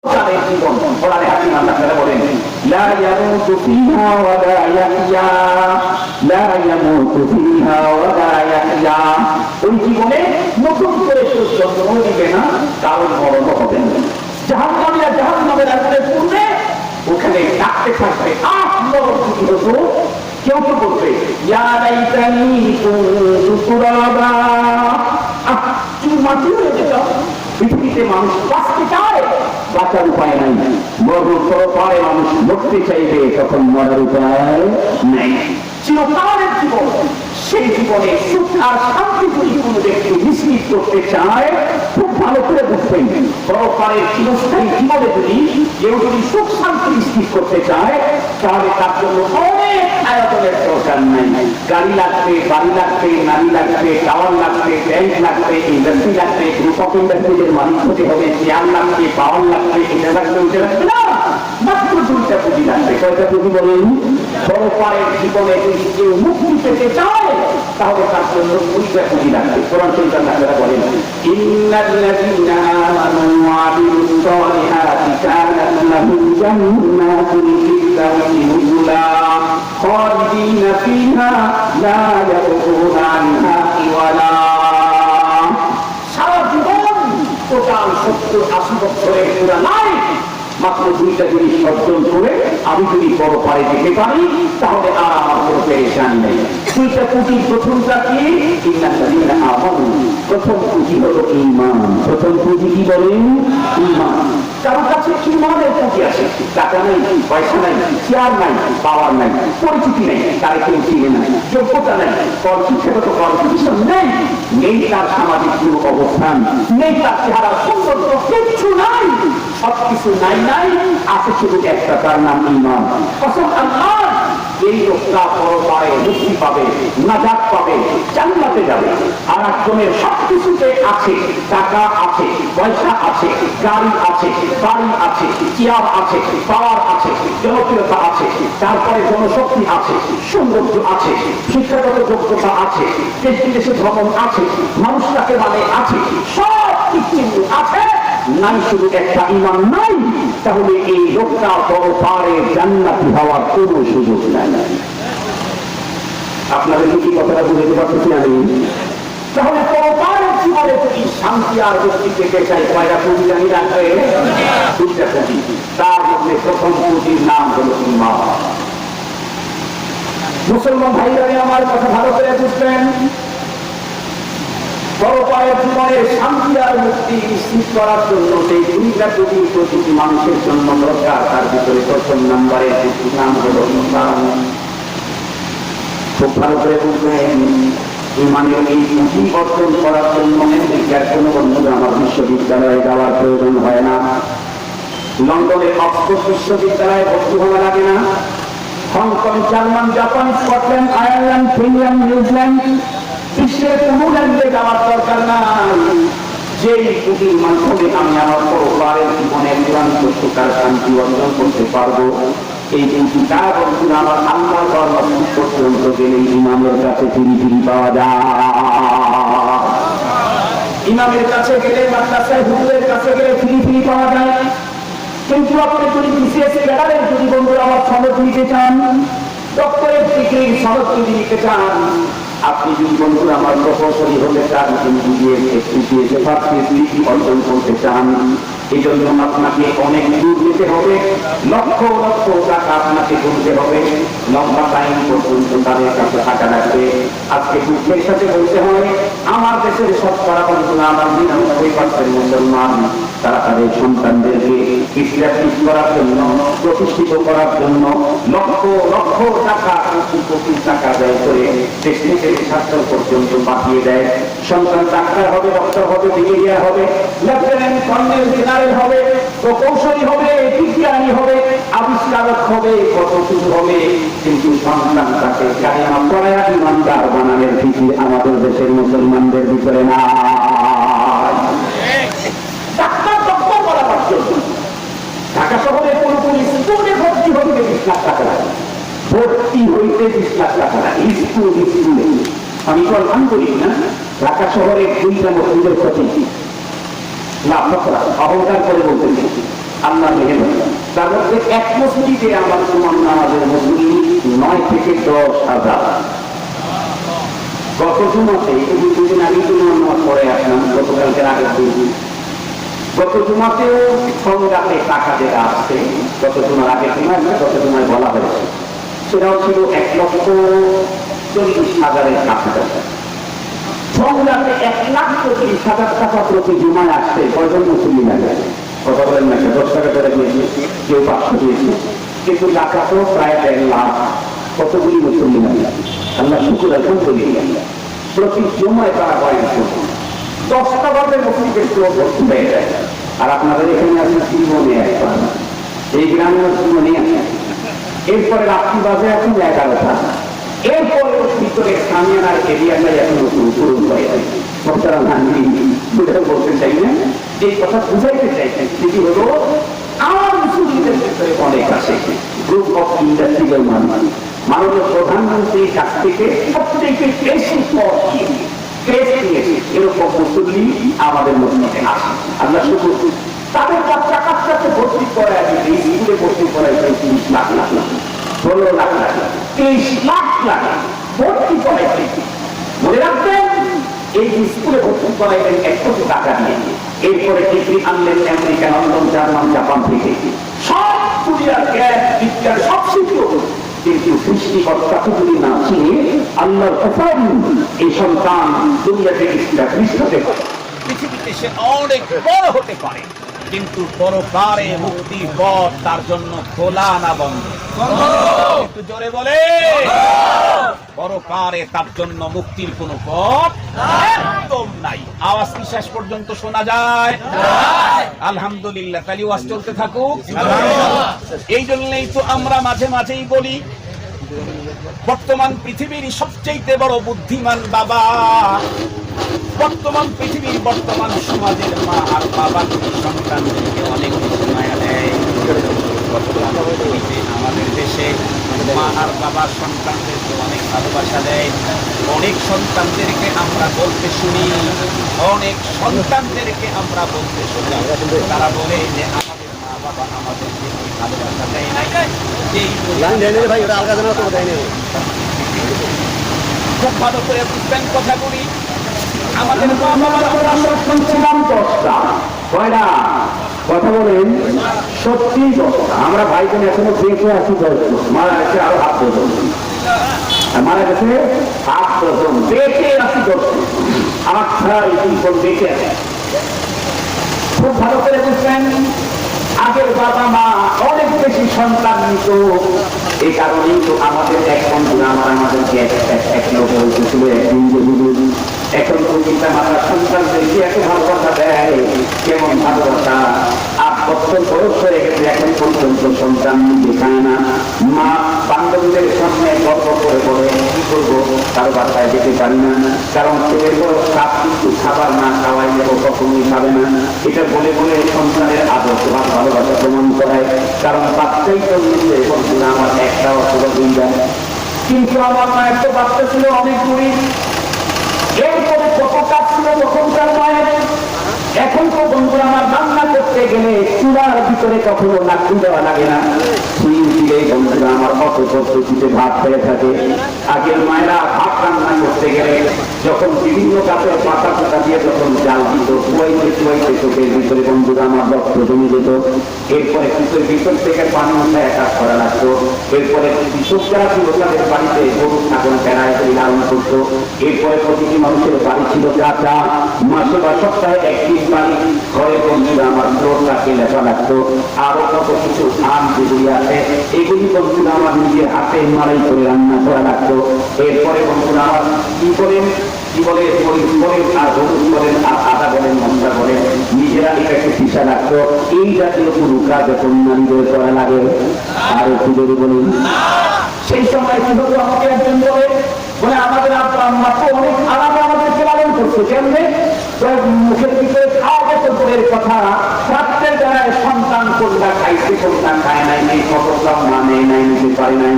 জীবন কোরআনে হাকিম আল্লাহ তাআলা বলেন লা ইয়ামুতু ফিহা ওয়া লা ইয়াহইয়া, লা ইয়ামুতু ফিহা ওয়া লা ইয়াহইয়া। ওই জীবনে নতুন করে কেউ জন্ম নেবে না, কারণ মরণ হবে না। জাহান্নামীরা জাহান্নামের আগুনে পুড়বে, ওখানে ডাকতে থাকবে আহ মরণ কি হতো। কেউ তো বলবে ইয়া লাইতানি কুনতু তুরাবা, আহ তুমি মাটি হয়ে যেতাম। পৃথিবীতে মানুষ বাঁচতে চায়, বাঁচার উপায় নাই। মরণ পরে মানুষ মরতে চাইবে, তখন মরার উপায় নাই। চিরকালের জীবন, সেই জীবনে সুখ আর শান্তি যদি কোনো ব্যক্তি নিশ্চিত করতে চায়, খুব ভালো করে বুঝবেন পরপারের চিরস্থায়ী জীবনে যদি কেউ যদি সুখ শান্তি নিশ্চিত করতে চায়, তাহলে তার জন্য অনেক আয়তনের দরকার নাই। গাড়ি লাগবে, বাড়ি লাগবে, নারী লাগবে, টাওয়ার লাগবে, ব্যাংক লাগবে, ইন্ডাস্ট্রি লাগবে, গ্রুপ অফ ইন্ডাস্ট্রিজের মালিক হতে হবে, চেয়ার লাগবে, পাওয়ার লাগবে, এটা লাগবে, ওইটা লাগবে না। মাত্র দুইটা পুঁজি লাগবে। কয়টা পুঁজি বলেন? পরপারের জীবনে যদি কেউ মুক্তি পেতে চায়, তাহলে তার জন্য দুইটা পুঁজি লাগবে। কোরআন শরীফে আল্লাহ তাআলা বলেন ইন্নাল্লাযীনা আমানু ওয়া আমিলুস সালিহাতি কানাত লাহুম জান্নাতুল ফিরদাউসি নুজুলা খালিদিনা ফিহা লা ইয়াবগুনা আনহা ওয়ালা। সারা জীবন টোটাল 70-80 বছরের পুরা নাই, মাত্র দুইটা জিনিস অর্জন করে আমি যদি বড় পারে যেতে পারি, তাহলে আর আমার কোনো পেরেশানি নেই। দুইটা পুঁজি, প্রথমটা কি? ইন্নাল্লাযীনা আমানু, প্রথম পুঁজি হলো ঈমান। প্রথম পুঁজি কি বলেন? ঈমান। কারো কাছে ঈমানের পুঁজি আছে, টাকা নাই, পয়সা নাই, চেয়ার নাই, পাওয়ার নাই, পরিচিতি নেই, তার কেউ চিনে নাই, যোগ্যতা নেই, শিক্ষাগত কোয়ালিফিকেশন নেই, নেই তার সামাজিক কোনো অবস্থান, নেই তার চেহারার সৌন্দর্য, কিচ্ছু নাই, সবকিছু নাই নাই, আছে শুধু একটা, তার নাম ঈমান। কসম আল্লাহ, এই লোকটা পরপারে মুক্তি পাবে, নাজাত পাবে, জান্নাতে যাবে। আর একজনের সবকিছুতে আছে, টাকা আছে, পয়সা আছে, গাড়ি আছে, বাড়ি আছে, চেয়ার আছে, পাওয়ার আছে, জনপ্রিয়তা আছে, তারপরে জনশক্তি আছে, সৌন্দর্য আছে, শিক্ষাগত যোগ্যতা আছে, দেশ বিদেশে ভ্রমণ আছে, মানুষ তাকে মানে আছে, সব কিছু আছে, নাই শুধু একটা ঈমান নাই। তাহলে এই লোকটা পরপারে জান্নাতি হওয়ার কোনো সুযোগ নাই। আপনাদের কি কথাটা বুঝতে পারতেছি আমি? তাহলে পরপারের জীবনে যদি শান্তি আর মুক্তি পেতে চাই, কয়টা পুঁজি জানি রাখবে? দুইটা পুঁজি। তার মধ্যে প্রথম পুঁজির নাম হলো ঈমান। মুসলমান ভাইরা আমার কথা ভালো করে বুঝবেন, পরপারের জীবনের শান্তি আর মুক্তি নিশ্চিত করার জন্য সেই দুইটা পুঁজি প্রতিটি মানুষের জন্য দরকার। তার ভিতরে প্রথম নাম্বারের পুঁজির নাম হলো ঈমান। খুব ভালো করে বুঝবেন, ঈমানের এই পুঁজি অর্জন করার জন্য আমেরিকার কোনো বন্ধুরা আমার বিশ্ববিদ্যালয়ে যাওয়ার প্রয়োজন হয় না, লন্ডনের অক্সফোর্ড বিশ্ববিদ্যালয়ে ভর্তি হওয়া লাগে না, Hong Kong, German, Japan, Scotland, Ireland, Finland, New Zealand, বিশ্বের কোনো ল্যান্ডে যাওয়ার দরকার নাই। যেই পুঁজির মাধ্যমে আমি আমার পরপারের জীবনের চূড়ান্ত সুখ আর শান্তি অর্জন করতে পারবো, এই পুঁজিটা বন্ধু আমার আল্লাহর ঘর পর্যন্ত গেলে ইমামের কাছে ফিরি পাওয়া যায়। ইমামের কাছে গেলে, মাদ্রাসায় হুজুরের কাছে গেলে ফিরি পাওয়া যায়। কিন্তু আপনি যদি বিসিএস ক্যাডারের যদি বন্ধুরা আমার সনদ নিতে চান, ডক্টরেট ডিগ্রির সনদ যদি নিতে চান, আপনি যদি বন্ধুরা আমার প্রকৌশলী হতে চান, অর্জন করতে চান, এই জন্য আপনাকে অনেক দূর যেতে হবে, লক্ষ লক্ষ টাকা আপনাকে গুনতে হবে, লম্বা টাইম পর্যন্ত তাদের কাছে টাকা রাখবে। আজকে দুঃখের সাথে বলতে হয়, আমার দেশের শতকরা বন্ধুরা, আমার 99% মুসলমান, তারা তাদের সন্তানদেরকে ইসলামিক করার জন্য, প্রতিষ্ঠিত করার জন্য লক্ষ লক্ষ টাকা, কোটি টাকা ব্যয় করে দেশ থেকে স্বাস্থ্য পর্যন্ত পাঠিয়ে দেয়। সন্তান ডাক্তার হবে, ডক্টর হবে, ব্রিগেডিয়ার হবে, লেফটেন্যান্ট কর্নেল, জেনারেল হবে, প্রকৌশলী হবে, বিজ্ঞানী হবে, আবিষ্কারক হবে, কত কিছু হবে, কিন্তু সন্তান তাকে কালিমা পড়ায়া ইমানদার বানানোর ফিকির আমাদের দেশের মুসলমানদের ভিতরে না। ঢাকা শহরের কোন কোন স্কুলে ভর্তি হইতে 20 লাখ টাকা লাগে, ভর্তি হইতে 20 লাখ টাকা লাগে স্কুলে। আমি কল্পনা করি না, ঢাকা শহরের 2টা মসজিদের প্রতি অহংকার করে বলতে আল্লাহ মেহনত। তার মধ্যে এক মসজিদে আমার তোমার নামাজের মুসল্লি 9 থেকে 10,000। গত জুমাতে দুদিন আগে জুমার নামাজ পড়ে আসলাম, গতকালকে আগের দিন। গত জুমাতেও সংঘাতে টাকা যেটা আসছে, গত জুমার আগের জুমায় গত জুমায় বলা হয়েছে, সেটাও ছিল 1,40,000-এর কাছাকাছি। সংঘাতে 1,40,000 টাকা প্রতি জুমায় আসছে। কয়জন মুসলিম লাগে? কথা বলেন না, 10 টাকা করে দিয়েছে, কেউ 500 দিয়েছে, কিন্তু টাকা তো প্রায় 1.5 লাখ। কতগুলি মুসলিম লাগে? আল্লাহ শুকুর আলহামদুলিল্লাহ। প্রতি জুমায় তারা বয়ান করছে, 10টা বাজে মসজিদের চোখ ভর্তি হয়ে যায়। আর আপনাদের এখানে আছে জীবনে একবার, এই গ্রামের জীবনে আছে। এরপরে রাত্রি বাজে এখন 11টা। এরপরে ভিতরে সামিয়ানার এরিয়াটাই এখন পূরণ হয়ে যায়। বলতে চাই না, যে কথা বুঝাইতে চাইছেন সেটি হলো আমার মুসলিমদের ক্ষেত্রে অনেক আছে। গ্রুপ অফ ইন্ডাস্ট্রিয়াল মাননীয় প্রধানমন্ত্রীর কাছ থেকে সবথেকে বেশি এরকম মুসলিম আমাদের মধ্যে আছে। আল্লাহ শুকুর। তাদের বাচ্চা কাচ্চাকে ভর্তি করায় স্কুলে ভর্তি করায় 30 লাখ লাখ, 16 লাখ লাখ, 23 লাখ লাখ ভর্তি করাই। মনে রাখবেন, এই স্কুলে ভর্তি করাইলেন 1 কোটি টাকা দিয়ে। এরপরে ডিগ্রি আনলেন আমেরিকা, লন্ডন, জার্মান, জাপান থেকে। সব দুনিয়ার জ্ঞান বিজ্ঞান সব শিখল, কিন্তু সৃষ্টিকর্তাকে যদি না চিনে আল্লাহর কসম এই সন্তান দুনিয়া থেকে পৃষ্ঠ হতে পারে। পৃথিবীতে সে অনেক বড় হতে পারে, কিন্তু পরকারে মুক্তির পথ তার জন্য খোলা না বন্ধ? একটু জোরে বলে। পরকারে তার জন্য মুক্তির কোন পথ একদম নাই। আওয়াজ কি শেষ পর্যন্ত শোনা যায়? আলহামদুলিল্লাহ। তাহলে ওয়াজ চলতে থাকুক। এই জন্যই তো আমরা মাঝে মাঝেই বলি, বর্তমান পৃথিবীর সবচেয়ে বড় বুদ্ধিমান বাবা, বর্তমান পৃথিবীর বর্তমান সমাজের মা আর বাবা সন্তানদেরকে অনেক বেশি মায়া দেয়। আমাদের দেশে মা আর বাবা সন্তানদেরকে অনেক ভালোবাসা দেয়। অনেক সন্তানদেরকে আমরা বলতে শুনি, অনেক সন্তানদেরকে আমরা বলতে শুনি, তারা বলে যে আমাদের মা বাবা আমাদেরকে ভালোবাসা দেয় নাই। খুব ভালো করে বুঝবেন কথাগুলি। আমাদের মা বাবা শুনছিলাম 10টা, কয়টা কথা বলেন? সত্যি 10টা। আমরা ভাই বোন এখনো বেঁচে আছি 10 জন, মারা গেছে আরো 7 জন, মারা গেছে 8 জন, বেঁচে আছি 10 জন। আমার ছাড়া এই 3 জন বেঁচে আছে। খুব ভালো করে বুঝবেন, আগের বাবা মা অনেক বেশি সন্তান নিত। এই কারণেই তো আমাদের এক বন্ধুরা আমাদেরকে এক লোক হয়েছিল একদিন, যে এখন তো পিতা মাতার সন্তানদেরকে এত ভালোবাসা দেয়, কেমন ভালোবাসা। 8 বছর বয়স হয়ে গেছে, এখন পর্যন্ত সন্তান দেখায় না। মা বান্ধবীদের সামনে গর্ব করে বলে, কি করবো, কারো বাসায় যেতে পারি না, কারণ ছেলের বড় সাপ কিন্তু খাবার না খাওয়াইলে ও কখনোই খাবে না। এটা বলে বলে সন্তানের আদর্শ ভালোবাসা প্রমাণ করায়। কারণ বাচ্চাই তো নিচ্ছে, বন্ধুরা আমার একটা অথবা 2টা। কিন্তু আমার মায়ের তো বাচ্চা ছিল অনেক গরিব। এরপরে কত কাজ ছিল তখনকার মায়ের। এখন তো বন্ধুরা আমার রান্না করতে গেলে চুলার ভিতরে কখনো লাকড়ি দেওয়া লাগে না, বন্ধুরা আমার অত পদ্ধতিতে ভাত হয়ে থাকে। আগের মায়েরা ভাত রান্না করতে গেলে যখন বিভিন্ন গাছের পাতা পাতা দিয়ে যখন জাল দিত, কুয়াইতে চোখের ভিতরে বন্ধুরা আমার রক্ত জমে যেত। এরপরে কুচের ভিতর থেকে পানি উঠায় কাজ করা লাগতো। এরপরে কৃষকরা ছিল তাদের বাড়িতে গরু ছাগল বেড়ায় লালন করতো। এরপরে প্রতিটি মানুষের বাড়ি ছিল কাঁচা, মাসে বা সপ্তাহে একদিন বাড়ি ঘরে বন্ধুরা আমার জোরটাকে লেখা লাগতো। আরো কত কিছু ধান যেগুলি আছে এগুলি বন্ধুরা আমার নিজের হাতে মারাই করে রান্না করা লাগতো। এরপরে বন্ধুরা আমার কি বলেন আর হলুদ বলেন আর আদা বলেন মশলা বলেন নিজেরা এটাকে পিছা রাখতো। এই জাতীয় কোনো কাজ এখন নারীদের করা লাগে। আর একটু যদি বলুন, সেই সময় কি হতো, আমাকে একজন বলে আমাদের আব্বা আম্মা তো অনেক আলাদা আমাদেরকে লালন করছে, কেমনে মুখের ভিতরে খাওয়া যেত দূরের কথা, রাত্রের বেলায় সন্তান কোনটা খাইছে কোনটা খায় নাই, এই খবরটাও মা নেই নাই, নিতে পারে নাই।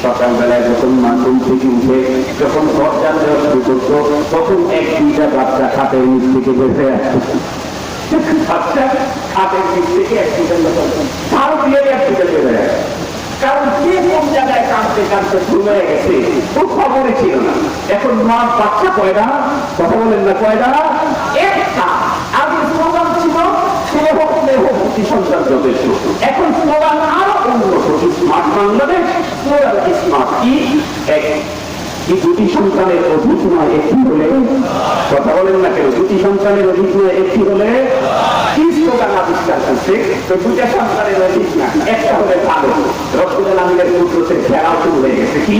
সকালবেলায় যখন মা ঘুম থেকে উঠে যখন দরজা দেওয়া শুরু করতো, তখন 1-2টা বাচ্চা খাটের নিচ থেকে বেঁচে আসতো। বাচ্চা খাটের দিক থেকে অ্যাক্সিডেন্ট ঝাড়ু দিয়ে অ্যাক্সিডেন্ট হয়ে যায়। কারণ কে কোন জায়গায় কাঁদতে কাঁদতে ঘুরে গেছে ও খবরে ছিল না। এখন মা বাচ্চা কয়টা, কথা বলেন না কয়টা, একটা। আগে স্লোগান ছিল ছেলে হোক মেয়ে হোক দুটি সন্তান যথেষ্ট। এখন স্লোগান আরো উন্নত, স্মার্ট বাংলাদেশ, স্লোগান স্মার্ট কি এক, কি দুটি সন্তানের অধিক নয় একটি হলে, কথা বলেন না কেন, দুটি সন্তানের অধিক নয় একটি হলে কি স্লোগান আবিষ্কার করছে, তো দুটা সন্তানের অধিক না একটা হলে ভালো। রব্বুল আলামিনের কুদরতে খেলাও শুরু হয়ে গেছে, কি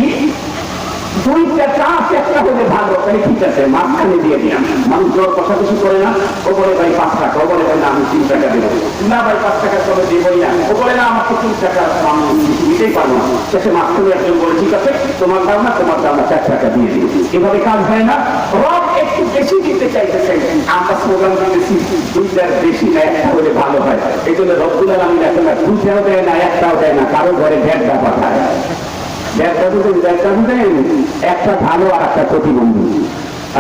দুইটা চাষ একটা হলে ভালো, তাই ঠিক আছে মাঝখানে দিয়ে দিলাম। মানুষ জোর কষাকষি করে না, ও বলে ভাই 5 টাকা, ও বলে ভাই না আমি 3 টাকা দেবো, না ভাই 5 টাকা চলে দিবই না, ও বলে না আমাকে 3 টাকা আমি দিতেই পারবো না। শেষে মাঝখানে একজন বলে ঠিক আছে তোমার দাম না 4 টাকা দিয়ে দিই। এভাবে কাজ হয় না। রব একটু বেশি দিতে চাইতেছেন, আমরা স্লোগান দিতেছি দুইটার বেশি না একটা হলে ভালো হয়। এই জন্য রব্বুল আলামিন এখন দুইটাও দেয় না একটাও দেয় না, কারো ঘরে ভেড়টা পাঠায়। একটা ভালো আর একটা প্রতিবন্ধী।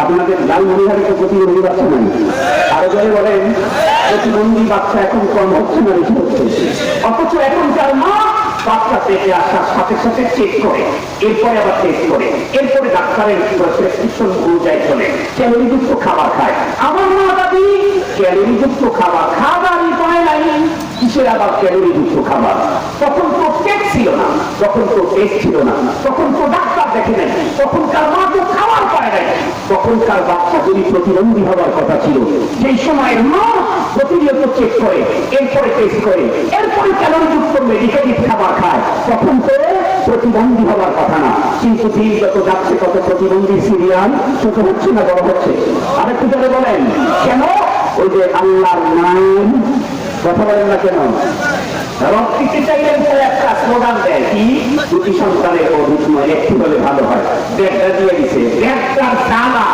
আপনাদের লালমনিরহাটে তো প্রতিবন্ধী বাচ্চা নাই, আরো করে বলেন প্রতিবন্ধী বাচ্চা এখন কম হচ্ছে না বেশি হচ্ছে। অথচ এখনকার মা বাচ্চা পেটে আসার সাথে সাথে চেক করে, এরপরে আবার টেস্ট করে, এরপরে ডাক্তারের প্রেসক্রিপশন অনুযায়ী চলে, ক্যালোরিযুক্ত খাবার খায়। আমার মা দাদি ক্যালোরিযুক্ত খাবার খাবারই পায় নাই, কিসের আবার ক্যালোরিযুক্ত খাবার? তখন তো টেস্ট ছিল না, তখন তো টেস্ট ছিল না, তখন তো ডাক্তার দেখে নাই, তখনকার মা তো খাবার পায় নাই। তখনকার বাচ্চা যদি প্রতিবন্ধী হওয়ার কথা ছিল, সেই সময়ের মা প্রতিনিয়ত চেক করে, এরপরে টেস্ট করে, এরপরে ক্যালোরিযুক্ত মেডিকেটিভ খাবার খায়, তখন তো প্রতিবন্ধী হওয়ার কথা না। কিন্তু দিন যত যাচ্ছে তত প্রতিবন্ধী সিরিয়াল ছোট হচ্ছে না বড় হচ্ছে। আরেকটু করে বলেন কেন? ওই যে আল্লাহর নাম, কথা বলেন না কেন? রক্তিতে চাইলেন তাহলে একটা স্লোগান দেয় কি দুটি সন্তানের অধিক নয় একটি হলে ভালো হয়, ব্যাগটা দিয়ে দিছে, ব্যাগটার দানা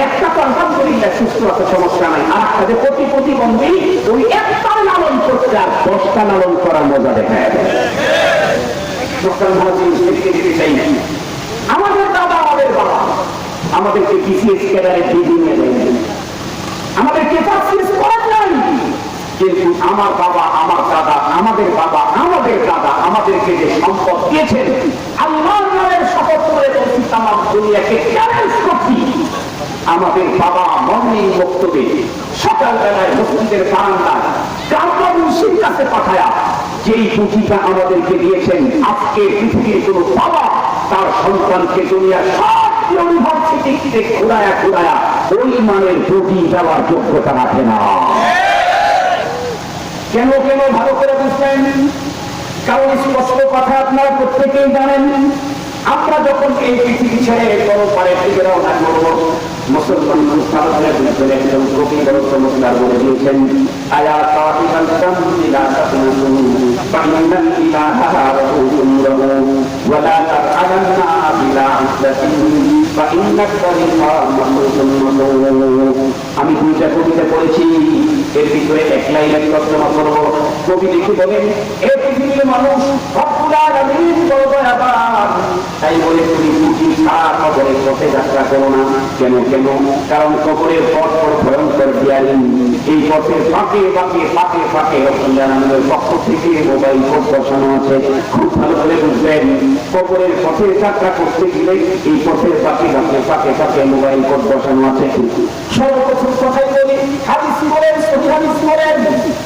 একটা তো আলহামদুলিল্লাহ সুস্থ আছে সমস্যা নাই, আর একটা যে প্রতিবন্ধী ওই একটা লালন করতে আর 10টা লালন করার মজা দেখায়। আমাদের দাদা আমাদের বাবা আমাদেরকে বিসিএস ক্যাডারে ডিগ্রি নিয়ে দেয়, আমাদেরকে পারচেজ করার নাই। কিন্তু আমার বাবা আমার দাদা আমাদের বাবা আমাদের দাদা আমাদেরকে যে সম্পদ দিয়েছেন, আল্লাহর নামের শপথ করে বলছি তামাম দুনিয়াকে চ্যালেঞ্জ করছি, আমাদের বাবা মর্নিং বক্তব্যে সকালবেলায় মসজিদের বারান্দায় কাউকে কাছে পাঠায়া যেই পুঁজিটা আমাদেরকে দিয়েছেন, আজকে পৃথিবীর কোন বাবা তার সন্তানকে দুনিয়ার সব ইউনিভার্সিটিতে ঘুরায়া ঘুরায়া ওই মানের পুঁজি দেওয়ার যোগ্যতা রাখে না। কেন কেন ভালো করে বুঝলেন? কারণ স্পষ্ট কথা আপনারা প্রত্যেকেই জানেন, আমরা যখন এই পৃথিবী ছেড়ে কোনো পারে থেকে রওনা করব, মুসলমান মানুষ ভালো করে বুঝবেন, একজন কবি বড় চমৎকার বলে দিয়েছেন, আয়া তাহিবাল জামইলা তাকুনু ফাইনাল ইলাহা রাসূলুল্লাহ ওয়ালা তাআলান্না বিলা ইসলাতিন ফাইন্নাক তারিফা মাসুলুল্লাহ। আমি দুইটা কবিতা পড়েছি, এর ভিতরে এক লাইনের তর্জমা করব। কবি লিখে বলেন, এই পৃথিবীর মানুষ রব্বুল আলামিন বড় দয়াবান, তাই বলে তুমি বুঝি কার কবরের পথে যাত্রা করো না। কেন কেন? কারণ কবরের পথ বড় ভয়ঙ্কর বিয়ারি, এই পথের ফাঁকে ফাঁকে ফাঁকে ফাঁকে রব্বুল আলামিনের পক্ষ থেকে মোবাইল ফোন বসানো আছে। খুব ভালো করে বুঝবেন, কবরের পথে যাত্রা করতে গেলে এই পথের ফাঁকে ফাঁকে ফাঁকে ফাঁকে মোবাইল ফোন বসানো আছে। সর্বপ্রথম কথাই বলি, হাদিস বলেন, হাদিস বলেন,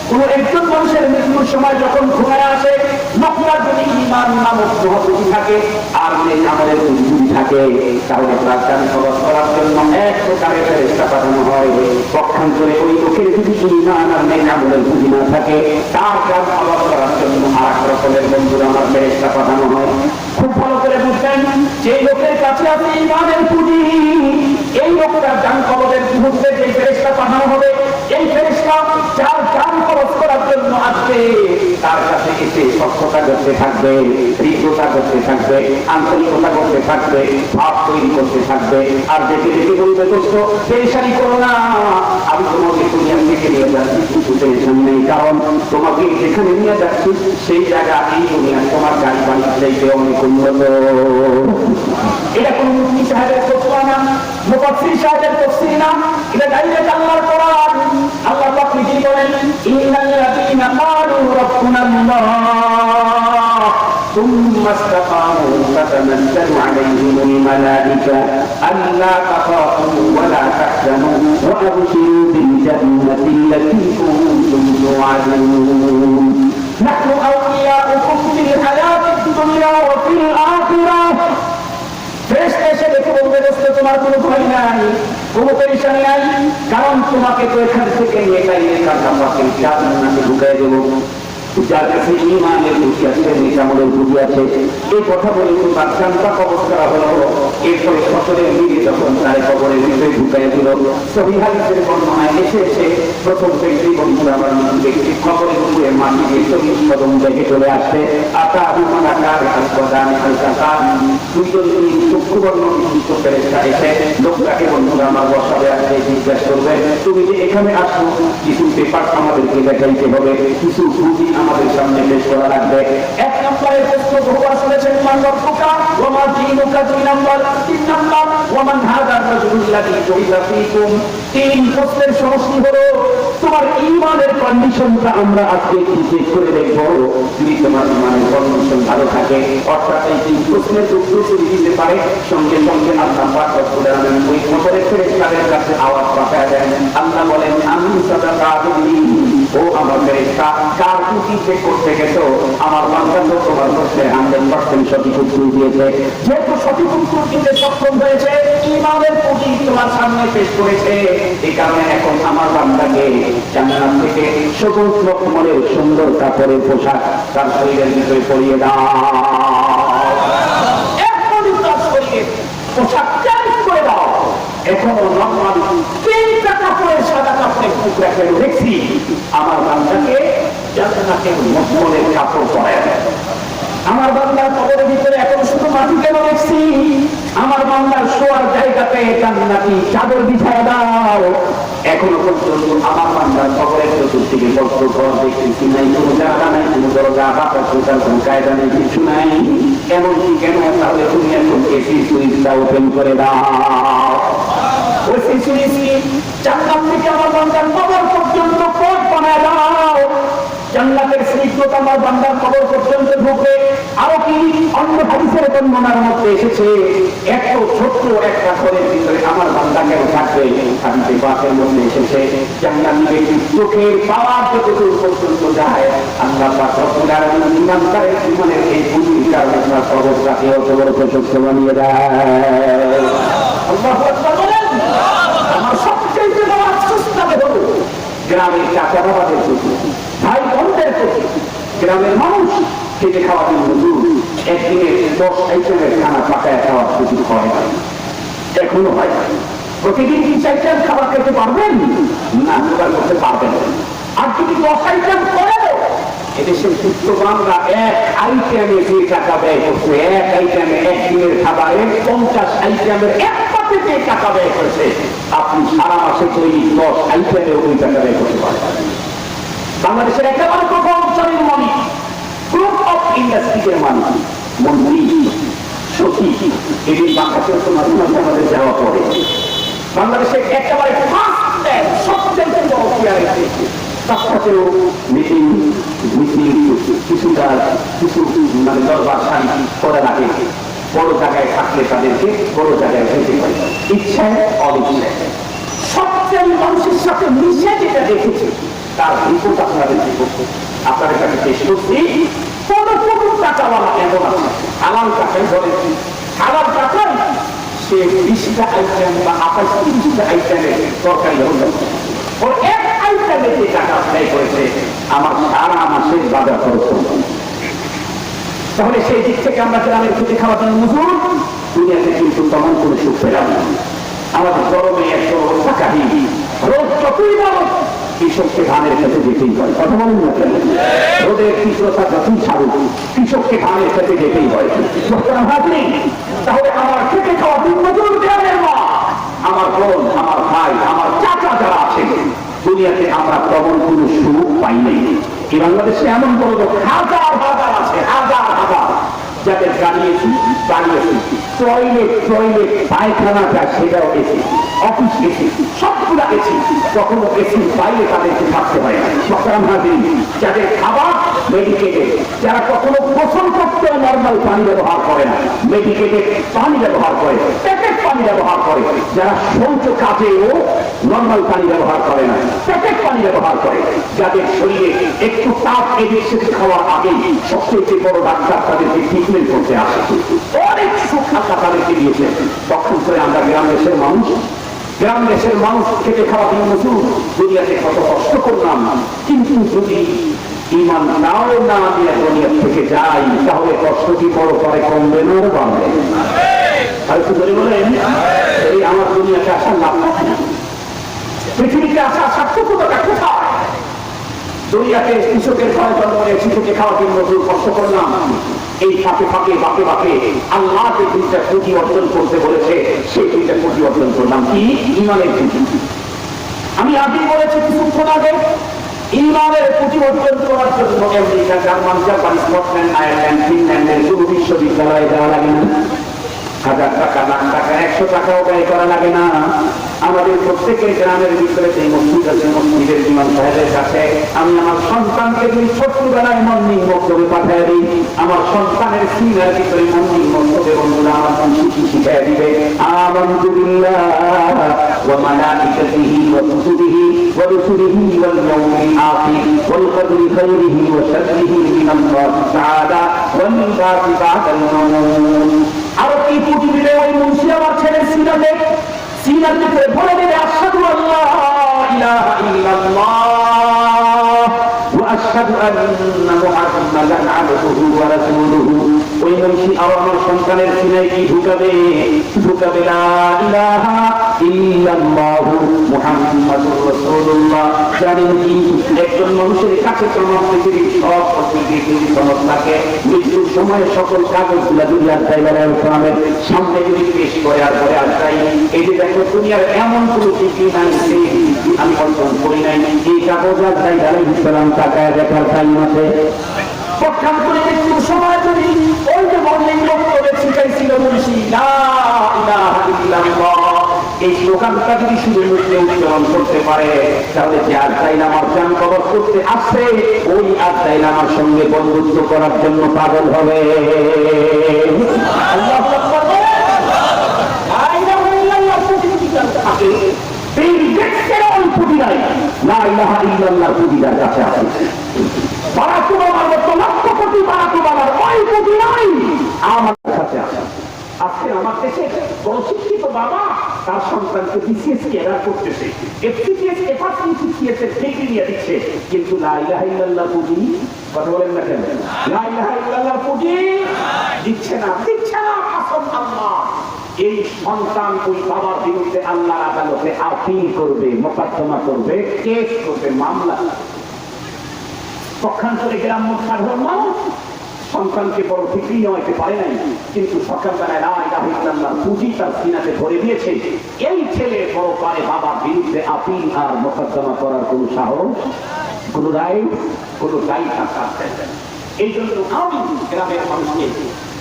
কোন একজন মানুষের মৃত্যুর সময় যখন ঘুমায় আসে, নকলার যদি ঈমান নামক মহত্ত্ব থাকে আর নেই আমলের পুঁজি থাকে, তাহলে তার কান খবর করার জন্য এক প্রকারের ফেরেশতা পাঠানো হয়। পক্ষান্তরে ওই লোকের যদি ঈমান আর নেই আমলের পুঁজি না থাকে, তার কান খবর করার জন্য আর এক রকমের বন্ধুরা আমার ফেরেশতা পাঠানো হয়। খুব ভালো করে বুঝবেন, যে লোকের কাছে আছে ঈমানের পুঁজি, এই লোকটার জান কবরের মুহূর্তে যে ফেরেশতা পাঠানো হবে, এই ফেরেশতা যার জান কবজ করার জন্য আসবে, তার কাছে এসে স্বচ্ছতা করতে থাকবে, হৃদ্যতা করতে থাকবে, আন্তরিকতা করতে থাকবে, ভাব তৈরি করতে থাকবে, আর দেখে দেখে বলবে দোস্ত পেরেশানি করো না, আমি তোমাকে দুনিয়া থেকে নিয়ে যাচ্ছি, কিন্তু পেরেশানি নেই, কারণ তোমাকে যেখানে নিয়ে যাচ্ছি সেই জায়গা এই দুনিয়া তোমার গাড়ি বাড়ি চাইতে অনেক উন্নত। এটা কোন মুফতি সাহেবের কথা না, মুফাসসির সাহেবের তাফসীর না, এটা ডাইরেক্ট আল্লাহর কোরআন। আল্লাহ পাক নিজেই বলেন, ইন্নাল্লাযীনা ক্বালু রাব্বুনাল্লাহ সুম্মা ইসতাকামু ফাতানাজ্জালু আলাইহিমুল মালাঈকা আল্লা তাখাফু ওয়া লা তাহজানু ওয়া আবশিরু বিল জান্নাতিল্লাতী কুনতুম তু'আদুন নাহনু আউলিয়াউকুম ফিল হায়াতিদ দুনিয়া ওয়া ফিল আখিরাহ। ফেরেশতা এসে দেখে বলবে, দোস্ত তোমার কোনো ভয় নাই, কোনো পেরেশানি নাই, কারণ তোমাকে তো এখান থেকে নিয়ে গিয়ে কাঁচাপাকে জান্নাতে ঢুকিয়ে দেবো। যার কাছে ঈমানের বুদ্ধি আছে, নেকামলের বুদ্ধি আছে, এই কথা বলে তার জান্নাত কবজ করা হলো। এরপরে ফসলের দিকে যখন তার কবরের ভিতরে ঢুকিয়ে দিল, সহিহ হাদিসের বর্ণনায় এসেছে, প্রথম ব্যক্তি বন্ধুরা আমার ব্যক্তি কবরের উপরে মাটি দিয়ে 40 কদম দেখে চলে আসছে। আতাহু মালাকার হাসবাদান হালকাতান, দুইজন চক্ষুবর্ণ বিশিষ্ট ফেরেশতা এসে লোকটাকে বন্ধুরা আমার বসাবে আসতে জিজ্ঞাসা করবে, তুমি যে এখানে আসো, কিছু পেপার আমাদেরকে দেখাইতে হবে, কিছু রুটি আমাদের সামনে পেশ করা লাগবে। এক নম্বরের প্রশ্ন ভগবান শুনেছেন, মান রব্বুকা ওয়া মা দীনুকা, 2 নম্বর, 3 নম্বর, ওয়া মান হাযা রাজুলুল্লাযী বুইসা ফীকুম। 3 প্রশ্নের সমষ্টি হলো তোমার ঈমানের কন্ডিশনটা আমরা আজকে চেক করে দেখব। যদি তোমার ঈমানের কন্ডিশন ভালো থাকে, অর্থাৎ এই 3 প্রশ্নের উত্তর যদি দিতে পারে, সঙ্গে সঙ্গে আল্লাহ পাক রব্বুল আলামিন ওই খবরের ফেরেশতাদের কাছে আওয়াজ পাঠায় দেন। আল্লাহ বলেন, আমি সাদাকা দিই, ও আমার ফেরেশতা, কার কি চেক করতে গেছো, আমার বান্দা তো তোমার প্রশ্নের 100% সঠিক উত্তর দিয়েছে। যেহেতু সঠিক উত্তর দিতে সক্ষম হয়েছে, ঈমানের প্রতি তোমার সামনে পেশ করেছে, এই কারণে এখন আমার বান্দাকে জান্নাত থেকে সবুজ মখমলের সুন্দর কাপড়ের পোশাক তার শরীরের ভিতরে পরিয়ে দাও। এখনই তার শরীরে পোশাক চেঞ্জ করে দাও। এখনো নরমাল 3টা কাপড়ের সাদা কাপড়ের টুকরা কেন দেখছি, আমার বান্দাকে জান্নাতের মখমলের কাপড় পরায় দেয়। আমার বান্দার কবরের ভিতরে এখন শুধু মাটি কেন দেখছি, আমার বান্দার শোয়ার জায়গাতে জান্নাতি চাদর বিছায় দাও। এখনো পর্যন্ত আমার বান্দার কবরের চতুর্দিকে বস্ত্র ঘর দেখতেছি, নাই কোনো জায়গা নাই, কোনো দরজা বাতাস ঢোকার কোনো কায়দা নেই, কিছু নাই। এমনকি কেন, তাহলে তুমি এখন এসি সুইচটা ওপেন করে দাও। ওই সুইচ জান্নাত থেকে আমার বান্দার কবর পর্যন্ত পথ বানায় দাও। জান্নাতের স্নিগ্ধ আমার বান্দার কবর পর্যন্ত ঢুকে। আরো কি অন্য হাদিসের বর্ণনার মধ্যে এসেছে, এত ছোট্ট একটা ঘরের ভিতরে আমার বান্দা কেন থাকবে? হাদিসে পাকের মধ্যে এসেছে, জান্নাতের চোখের পাওয়ার যতদূর পর্যন্ত যায়, আল্লাহ পাক রব্বুল আলামিন ঈমানদারের জীবনের এই পুঁজির কারণে তার কবরটাকে অত বড় প্রশস্ত বানিয়ে দেয়। আল্লাহু আকবার বলেন। আমার সবচেয়ে বড় আফসোস লাগে হলো গ্রামের চাচা বাবাদের প্রতি, ভাই বোনদের প্রতি। গ্রামের মানুষ খেতে খাওয়ার জন্য একদিনে 10 আইটেমের খানা পাকায় খাওয়ার সুযোগ হয় না, এখনো হয় না। প্রতিদিন 3 আইটেম খাবার খেতে পারবেন না, জোগাড় করতে পারবেন না। আর যদি 10 আইটেম করেও এদেশের সুস্থবানরা 1 আইটেমে যে টাকা ব্যয় করছে, 1 আইটেমে একদিনের খাবারে 50 আইটেমের এক পাতে যে টাকা ব্যয় করছে, আপনি সারা মাসে তৈরি 10 আইটেমে ওই টাকা ব্যয় করতে পারবেন। বাংলাদেশের একেবারে প্রথম শ্রেণীর মালিক, গ্রুপ অফ ইন্ডাস্ট্রিজের মালিক, মন্ত্রী, সচিব, এদের বাংলাদেশের তো মাঝে মাঝে আমাদের যাওয়া পড়ে। বাংলাদেশের একেবারে সবচেয়ে বড় চেয়ারে তার মিটিং কিছু কাজ, কিছু মানে দরবার সারি করে লাগে। বড় জায়গায় থাকলে তাদেরকে বড় জায়গায় যেতে পারে, ইচ্ছায় অনিচ্ছায়। সবচেয়ে মানুষের সাথে মিশে যেটা দেখেছে, তার রিপোর্ট আপনাদের আপনাদের কাছে পেশ করছি। কোন টাকাওয়ালা এমন আছে, হালাল টাকাই বলেছি, হালাল টাকাই সে 20টা আইটেম বা 28-30টা আইটেমের তরকারি ওর এক আইটেমে যে টাকা ব্যয় করেছে, আমার সারা মাসের বাজার খরচ করবে। তাহলে সেই দিক থেকে আমরা গ্রামের খেতে খাওয়ার জন্য মজুর, দুনিয়াতে কিন্তু তেমন কোনো সুখ পেলাম না। আমাদের গরমে একশো টাকাহীন রোজ যতই বড় কৃষককে ধানের খেতে যেতেই হয়, কথা বলুন না কেন? রোদের তীব্রতা যতই ছাড়ুক, কৃষককে ধানের খেতে যেতেই হয়। তাহলে আমার খেতে খাওয়া দিন মজুর গ্রামের মা, আমার বোন, আমার ভাই, আমার চাচা যারা আছে, দুনিয়াতে আমরা তেমন কোনো সুখ পাই নাই। এই বাংলাদেশে এমন বড় হাজার হাজার আছে, হাজার হাজার যাদের গাড়ি এসি গাড়ি এসি, টয়লেট পায়খানাটা সেটাও এসি, অফিস এসি, সবগুলা এসি। কখনো এসি বাইরে তাদেরকে থাকতে হয় না। সকাল হাজির যাদের খাবার মেডিকেটেড, যারা কখনো গোসল করতে নর্মাল পানি ব্যবহার করে না, মেডিকেটেড পানি ব্যবহার করে, প্যাকেট পানি ব্যবহার করে, যারা শৌচ কাজেও নর্মাল পানি ব্যবহার করে না, প্যাকেট পানি ব্যবহার করে, যাদের শরীরে একটু তাপ এদিক সেদিক খাওয়ার আগেই সবচেয়ে বড় ডাক্তার তাদেরকে ট্রিটমেন্ট করতে আসে, অনেক সুখ্যাতা তাদেরকে দিয়েছে। তখন করে আমরা গ্রাম দেশের মানুষ খেতে খাওয়া দিন মজুর দুনিয়াতে কত কষ্ট করলাম, কিন্তু যদি ইমান নাও না দিয়ে দুনিয়া থেকে যাই তাহলে কষ্ট কি বড় করে কমবে না বাড়বে? আর একটু ধরে বলেন, এই আমার দুনিয়াতে আসার লাভ আছে, পৃথিবীতে আসার সার্থকতা কোথায়? দুনিয়াতে কৃষকের ঘরে জন্ম নিয়েছি, থেকে খাওয়া দিন মজুর কষ্ট করলাম, এই ফাঁকে বাঁকে আল্লাহ যে দুইটা পুঁজি অর্জন করতে বলেছে সেই দুইটা পুঁজি অর্জন করলাম। কি? ইমানের পুঁজি। আমি আগেই বলেছি কিছুক্ষণ আগে, ইমানের পুঁজি অর্জন করার জন্য America, German, Japan, Scotland, Ireland, ফিনল্যান্ডের কোনো বিশ্ববিদ্যালয়ে যাওয়া লাগে না, 1000 টাকা, লাখ টাকা, 100 টাকাও ব্যয় করা লাগে না। আমাদের প্রত্যেকের গ্রামের ভিতরে যে মসজিদ আছে, মসজিদের ইমাম সাহেবের কাছে আমি আমার সন্তানকে যদি ছোট্টবেলায় মর্নিং মক্তবে পাঠিয়ে দিই, আমার সন্তানের সিনার ভিতরে মর্নিং মক্তবে বন্ধুরা আমার শিখিয়ে দিবে আমানতু বিল্লাহ ওয়া মালাইকাতিহি ওয়া কুতুবিহি ওয়া রুসুলিহি ওয়াল ইয়াউমিল আখির ওয়াল কদরি খাইরিহি ওয়া শাররিহি মিনাল্লাহি তাআলা ওয়া মিন বা'দি বা'দাল মাউত। আর কি পুঁজি দিলে ওই মুন্সি আমার ছেলে সিনার ভিতরে ভরে দেবে আশহাদু আল্লা ইলাহা ইল্লাল্লাহ ওয়া আশহাদু আন্না মুহাম্মাদান আবদুহু ওয়া রাসূলুহু। ওই মুন্সি আমার সন্তানের সিনায় কি ঢুকাবে লা ইলাহা ইল্লাল্লাহু মুহাম্মাদুর রাসূলুল্লাহ। জানেন কি, একজন মানুষের কাছে তোমার পৃথিবীর সব প্রতিনিধি সনদ থাকে, মৃত্যুর সময় সকল কাগজগুলা যদি ইসলামের সামনে যদি পেশ করে আর পরে আসতাই, এই যে দেখো দুনিয়ার এমন কোনো ডিগ্রি নাই আমি অর্জন করি নাই, এই কাগজ আজরাইল আলাইহিস সালাম তাকায় দেখার টাইম আছে। প্রখ্যাত করে মৃত্যুর সময় যদি ওই যে মর্নিং বক্তব্যে শিখাইছিল মুন্সি লা ইলাহা ইল্লাল্লাহ, এই স্লোগানটা যদি শুধু মুখে উচ্চারণ করতে পারে, তাহলে যে আজরাইল আমার জান কবজ করতে আসছে ওই আজরাইল আমার সঙ্গে বন্ধুত্ব করার জন্য পাগল হবে। আল্লাহু আকবার। লা ইলাহা ইল্লাল্লাহ থাকে, বিল গেটসের ওই পুঁজি নাই, লা ইলাহা ইল্লাল্লাহ পুঁজিটার কাছে আছে। বারাক ওবামার মতো লক্ষ কোটি বারাক ওবামার ওই পুঁজি নাই, আমার কাছে আছে। আজকে আমার দেশে বড় শিক্ষিত বাবা তার সন্তানকে বিসিএস ক্যাডার করতেছে, এফসিসিএস, এফআরসিসিএস এর ডিগ্রি নিয়ে দিচ্ছে, কিন্তু লা ইলাহা ইল্লাল্লাহ পুঁজি, কথা বলেন না কেন? লা ইলাহা ইল্লাল্লাহ পুঁজি দিচ্ছে না। কসম আল্লাহ, এই সন্তান ওই বাবার বিরুদ্ধে আল্লাহর আদালতে আপিল করবে, মোকদ্দমা করবে, কেস করবে, মামলা। পক্ষান্তরে গ্রাম্য সাধারণ মানুষ সন্তানকে বড় ঠিকই নেওয়াতে পারে নাই, কিন্তু সকালবেলায় লা ইলাহা ইল্লাল্লাহ পুঁজি তার সিনাতে ভরে দিয়েছে। এই ছেলে বড় পারে বাবার বিরুদ্ধে আপিল আর মোকদ্দমা করার কোন সাহস, কোন রাইট, কোন দায়ী থাকতে। এই জন্য আমি গ্রামের মানুষকে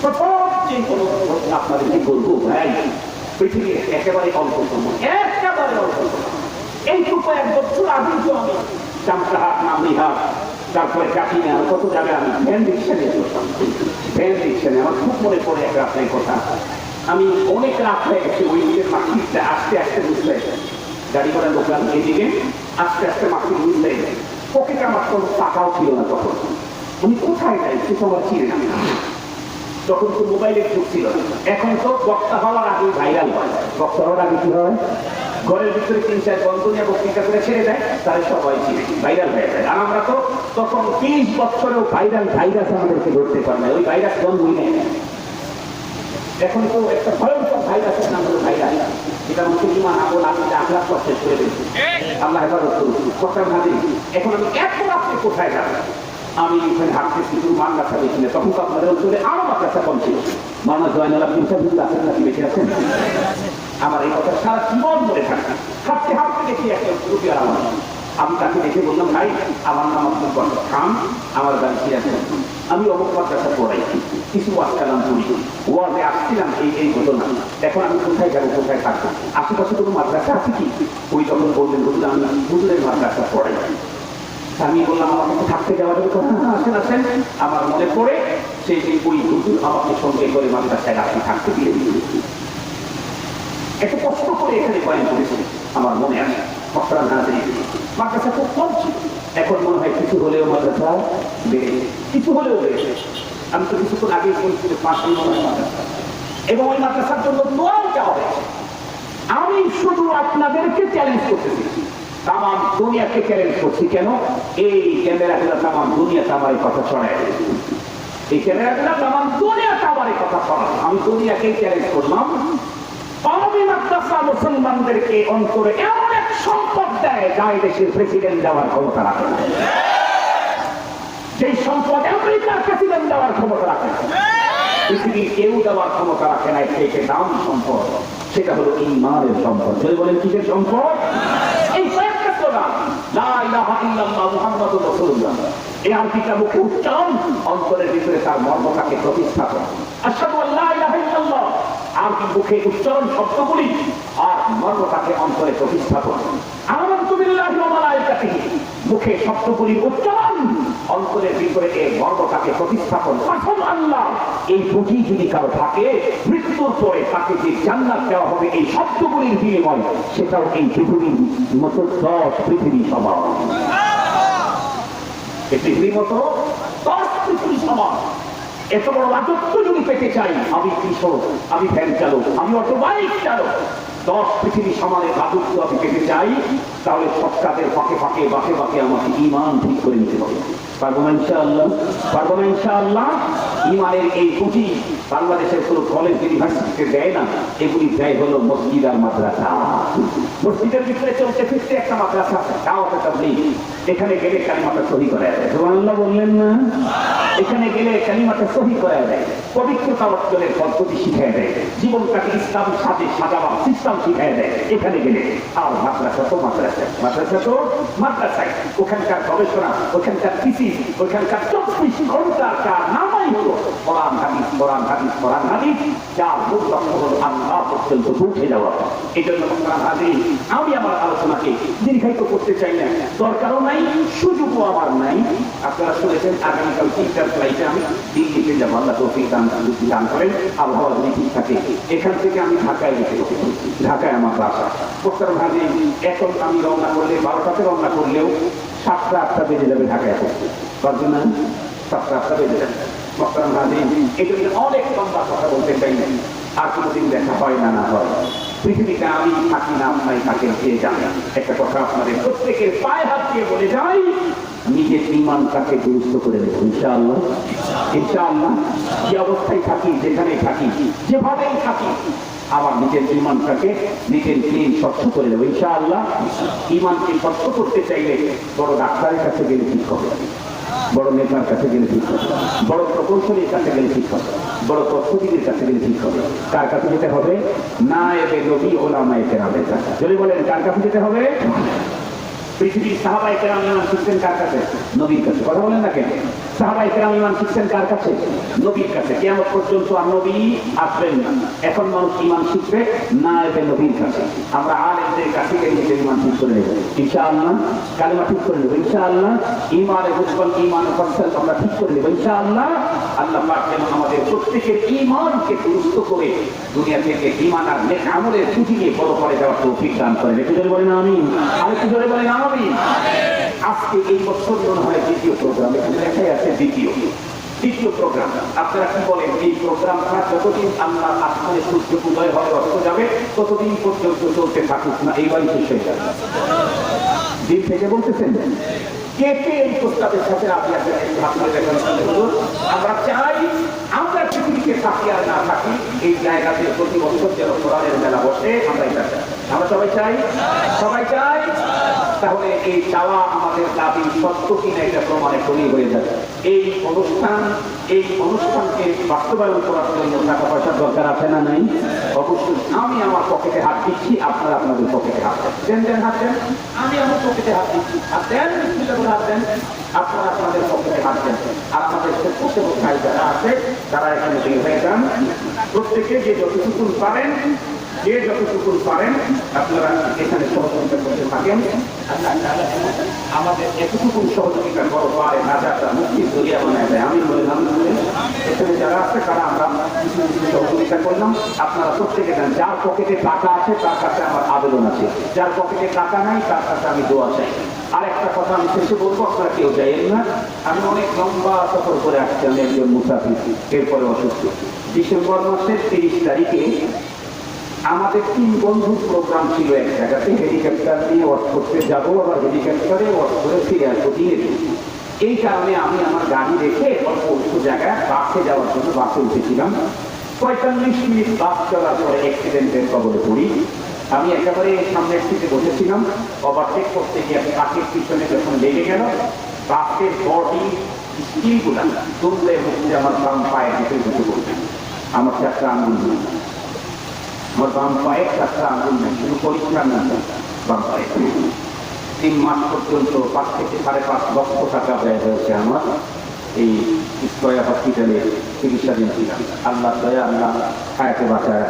প্রথম যে কোনো আপনাদেরকে বলবো, ভাই পৃথিবীর একেবারে অল্প সময়, এইটুকু 1 বছর আগে তো আমি চামচাহাট, নামলিহাট, তারপরে কাটিনা, কত জায়গায় আমি ভ্যান রিক্সা নিয়ে চলতাম। ভ্যান রিক্সা নিয়ে আমার খুব মনে পড়ে এক রাত্রের কথা। আমি অনেক রাত হয়ে গেছে, ওই দিকের মাটিতে আস্তে আস্তে বুঝতে গাড়ি করার লোকাল এদিকে আস্তে আস্তে মাটি বুঝতে পকেটে আমার কোনো টাকাও ছিল না তখন। উনি কোথায় যায় সে তোমার চিনে না, তখন তো মোবাইলের যুগ ছিল। এখন তো বক্তা হওয়ার আগে ভাইরাল হয়, বক্তা হওয়ার আগে কি হয়, ঘরের ভিতরে 3-4 বন্ধ নিয়ে বক্তৃতা করে ছেড়ে দেয়, তাহলে সবাই চিনে, ভাইরাল হয়ে যায়। আর আমরা তো তখন 30 বছরেও ভাইরাস আমাদেরকে ধরতে পারে না, ওই ভাইরাস বন্ধই নেই। এখন তো একটা ভয়ঙ্কর ভাইরাসের নাম হলো ভাইরাস, এটা মুসলমান আগুন আপনি আখলাখ শেষ করে দিচ্ছি, আল্লাহ হেফাজত করুন। কথা ভাবি এখন আমি এত রাত্রে কোথায় যাবো, আমি এখানে হাঁটতেছি, শুধু মাদ্রাসা দেখি না। তখন তো আপনাদের অঞ্চলে আরো মাদ্রাসা কম ছিল, মানা জয়নাল আব্দুল আছেন নাকি বেঁচে আছেন? আমার এই কথা সারা জীবন মনে থাকে, হাঁটতে হাঁটতে দেখি একটা রুটি আর আমার আমি তাকে দেখে বললাম, ভাই আমার নাম আব্দুল বকর খান, আমার বাড়ি সিরাজগঞ্জ, আমি অমুক মাদ্রাসা পড়াই, কিছু ওয়াজ কালাম করি, ওয়াজে আসছিলাম এই ঘটনা, এখন আমি কোথায় যাবো, কোথায় থাকবো, আশেপাশে কোনো মাদ্রাসা আছে কি? ওই তখন বললেন, হুজুর আমি হুজুরের মাদ্রাসা পড়াই। আমি বললাম, আমাকে থাকতে যাওয়া যাবে? আসেন আসেন। আমার মনে পড়ে সেই ওই হুজুর আমাকে সঙ্গে করে মাদ্রাসায় রাখি থাকতে দিয়ে দিল। এত কষ্ট করে এখানে বয়ান করেছে, আমার মনে আছে। মাদ্রাসা খুব কম ছিল, এখন মনে হয় কিছু হলেও মাদ্রাসা বেড়েছে, কিছু হলেও বেড়েছে। আমি তো কিছুক্ষণ আগে বলছি 5 নম্বর মাদ্রাসা, এবং ওই মাদ্রাসার জন্য দোয়াও চাওয়া হয়েছে। আমি শুধু আপনাদেরকে চ্যালেঞ্জ করতেছি, তাম দুনিয়াকে চ্যালেঞ্জ করছি। কেন? এই ক্যামেরাগুলো তাম দুনিয়াতে আমার এই কথা ছড়ায়, এই ক্যামেরাগুলো তাম দুনিয়াতে আমার এই কথা ছড়ায়। আমি দুনিয়াকেই চ্যালেঞ্জ করলাম, পারবী মাদ্রাসা মুসলমানদেরকে অন্তরে এমন এক সম্পদ দেয় যা দেশের প্রেসিডেন্ট দেওয়ার ক্ষমতা রাখে না। সেই সম্পদ আমেরিকার প্রেসিডেন্ট দেওয়ার ক্ষমতা রাখে না, পৃথিবীর কেউ দেওয়ার ক্ষমতা রাখে না। একে দাম সম্পদ, সেটা হলো ঈমানের সম্পদ। যদি বলেন কিসের সম্পদ? এই কয়েকটা স্লোগান, লা ইলাহা ইল্লাল্লাহ মুহাম্মাদুর রাসূলুল্লাহ, এই আরবিটা মুখে উচ্চারণ, অন্তরের ভিতরে তার মর্মটাকে প্রতিস্থাপন। আশহাদু আল্লা ইলাহা ইল্লাল্লাহ, আরবি মুখে উচ্চারণ শব্দগুলি, আর মর্মটাকে অন্তরে প্রতিস্থাপন। আমানতু বিল্লাহি ওয়া মালাইকাতিহি, মুখে শব্দগুলি উচ্চারণ, অন্তরের ভিতরে এই মর্মটাকে প্রতিস্থাপন। কসম আল্লাহ, এই দুটি যদি কারো থাকে, মৃত্যুর পরে তাকে যে জান্নাত দেওয়া হবে এই শব্দগুলির বিনিময়, সেটাও এই পৃথিবীর মতো 10 পৃথিবী সমান। এই পৃথিবীর মতো 10 পৃথিবী সমান। এত বড় রাজত্ব যদি পেতে চাই, আমি কৃষক, আমি ভ্যান চালক, আমি অটোবাইক চালক, 10 পৃথিবী সমানের রাজত্ব আমি পেতে চাই, তাহলে সব কাজের ফাঁকে ফাঁকে বাঁকে বাঁকে আমাকে ঈমান ঠিক করে নিতে হবে। পারবো না ইনশাআল্লাহ? পারবো না ইনশাআল্লাহ? ঈমানের এই পুঁজি বাংলাদেশের কোনো কলেজ ইউনিভার্সিটিতে দেয় না, এগুলি দেয় হলো মসজিদ আর মাদ্রাসা। মসজিদের ভিতরে চলতে ফিরতে একটা মাদ্রাসা আছে, দাওয়াতে তাবলীগ, এখানে গেলে কালিমাটা সহি করে দেয়। সুবহানাল্লাহ বললেন না? এখানে গেলে কালিমাটা সহি করে দেয়, পবিত্রতা অর্জনের পদ্ধতি শিখিয়ে দেয়, জীবনটাকে ইসলাম সাথে সাজাবার সিস্টেম শিখিয়ে দেয় এখানে গেলে। আর মাদ্রাসা তো মাদ্রাসা, মাদ্রাসা তো মাদ্রাসায়, ওখানকার গবেষণা, ওখানকার থিসিস, ওখানকার 24 ঘন্টার কার নামাই হলো কোরআন হাদিস, কোরআন হাদিস, কোরআন হাদিস, যার মূল লক্ষ্য হলো আল্লাহ পর্যন্ত পৌঁছে যাওয়া। এই জন্য কোরআন হাদিস আমি আমার আলোচনাকে দীর্ঘায়িত করতে চাই না, দরকারও নাই, সুযোগও আমার নাই। আপনারা শুনেছেন আগামীকাল 3টার ফ্লাইটে আমি দিল্লিতে যাবো, আল্লাহ তৌফিক দান করেন, আবহাওয়া যদি ঠিক থাকে। এখান থেকে আমি ঢাকায় যেতে হবে, ঢাকায় আমার বাসা। কোরআন হাদিস এখন আমি রওনা করলে 12টাতে রওনা করলেও 7টা 8টা বেজে যাবে ঢাকায় পৌঁছতে, পারবেন না? 7টা 8টা বেজে যাবে। কোরআন হাদিস এই জন্য অনেক লম্বা কথা বলতে চাই না, আর কোনোদিন দেখা হয় না, না হয়। পৃথিবীতে আমি থাকি না, আপনাই থাকেন, কে জানে। একটা কথা আপনাদের প্রত্যেকের পায়ে হাত দিয়ে বলে যাই, নিজের ঈমানটাকে দুরুস্ত করে দেবো ইনশাআল্লাহ। ইনশাআল্লাহ যে অবস্থায় থাকি, যেখানে থাকি, যেভাবেই থাকি, আমার নিজের ঈমানটাকে নিজের ক্লিন স্বচ্ছ করে দেবো ইনশাআল্লাহ। ঈমানকে স্বচ্ছ করতে চাইলে বড় ডাক্তারের কাছে গেলে ঠিক হবে, বড় নেতার কাছে গেলে ঠিক হবে, বড় প্রকৌশলীর কাছে গেলে ঠিক হবে, বড় তথ্যবিদের কাছে গেলে ঠিক হবে। কার কাছে যেতে হবে? নায়েবে নবী ওলামায়ে কেরামের কাছে। যদি বলেন কার কাছে যেতে হবে? পৃথিবীর সাহাবায়ে কেরাম ঈমান শিখছেন কার কাছে? নবীর কাছে। কথা বলেন না কেন? সাহাবায়ে কেরাম ঈমান শিখছেন কার কাছে? নবীর কাছে। কিয়ামত পর্যন্ত আর নবী আসবেন না। এখন মানুষ ঈমান শিখবে নায়েবে নবীর কাছে। আমরা আলেমদের কাছে গিয়ে নিজের ঈমান ঠিক করে নেব ইনশাআল্লাহ, কালিমা ঠিক করে নেব ইনশাআল্লাহ, ঈমানে মুসলমান, ঈমান ফাসল আমরা ঠিক করে নেব ইনশাআল্লাহ। আল্লাহ পাক যেন আমাদের প্রত্যেকের ঈমানকে দুরুস্ত করে দুনিয়া থেকে ঈমান আর নেক আমলের পুঁজি নিয়ে বড় করে দেওয়ার তৌফিক দান করেন। একটু জোরে বলেন আমিন, আরেকটু জোরে বলেন আমিন। আজকে এই বছর মনে হয় দ্বিতীয় প্রোগ্রাম, এখানে লেখাই আছে দ্বিতীয় প্রোগ্রাম। আপনারা কি বলেন, এই প্রোগ্রামটা যতদিন আমরা আসমানে সূর্য উদয় হয় অস্ত যাবে ততদিন পর্যন্ত চলতে থাকুক না, এইবারই শেষ হয়ে যাবে? দিন থেকে বলতেছেন কে কে এই প্রস্তাবের সাথে আপনি আমরা চাই আমরা পৃথিবীকে থাকি আর না থাকি, এই জায়গাতে প্রতি বছর যেন কোরআনের মেলা বসে, আমরা এটা চাই। আমরা সবাই চাই, সবাই চাই। তাহলে এই চাওয়া আমাদের দাবি সত্য কিনা এটা প্রমাণে খনি হয়ে যাবে। এই অনুষ্ঠানকে বাস্তবায়ন করার জন্য টাকা পয়সার দরকার আছে না নাই? অবশ্যই। আমি আমার পকেটে হাত দিচ্ছি, আপনারা আপনাদের পকেটে হাত দেন। দেন হাত দেন। আমি আমার পকেটে হাত দিচ্ছি, হাত দেন। হাত দেন। আপনারা আপনাদের পকেটে হাত দেন। আর আমাদের স্বেচ্ছাসেবক ভাই যারা আছে তারা এখানে বের হয়ে যান। প্রত্যেকে যে যতটুকু পারেন আপনারা এখানে সহযোগিতা করতে থাকেন। আমাদের এতটুকু সহযোগিতা করো পারে হাজারটা মুক্তির জরিয়া বানায় দেয়। আমি বললাম এখানে যারা আছে তারা আমরা কিছু সহযোগিতা করলাম। আপনারা প্রত্যেকে দেন। যার পকেটে টাকা আছে তার কাছে আমার আবেদন আছে, যার পকেটে টাকা নাই তার কাছে আমি দোয়া চাই। আর একটা কথা আমি শেষে বলবো, আপনারা কেউ যাইয়েন না। আমি অনেক লম্বা সফর করে আসছি, আমি একজন মুসাফির, এরপরে অসুস্থ। ডিসেম্বর মাসের 30 তারিখে আমাদের 3 বন্ধুর প্রোগ্রাম ছিল এক জায়গাতে। হেলিকপ্টার নিয়ে ওয়ার্ক করতে যাবো, আবার হেলিকপ্টারে ওয়ার্ক করে ফিরে আসবো দিনে। এই কারণে আমি আমার গাড়ি রেখে অল্প উঁচু জায়গায় বাসে যাওয়ার জন্য বাসে উঠেছিলাম। 45 মিনিট বাস চলার পরে অ্যাক্সিডেন্টের কবলে পড়ি। আমি একেবারে সামনের সিটে বসেছিলাম, ওভারটেক করতে গিয়ে ট্রাকের পিছনে যখন লেগে গেল, বাসের বডি স্টিলগুলা দুমড়ে মুখে আমার বাম পায়ের ভিতরে ঢুকে পড়ছে। আমার 4টা আঙুল নেই, আমার বাম পায়ে 4টা আঙুল নেই, শুধু পরিষ্কার না বাম পায়ে। 3 মাস পর্যন্ত 5 থেকে 5.5 লক্ষ টাকা ব্যয় হয়েছে আমার এই স্কয়ার হসপিটালে চিকিৎসাধীন ছিলাম। আল্লাহ দয়া, আল্লাহ হায়াতে বাঁচায়।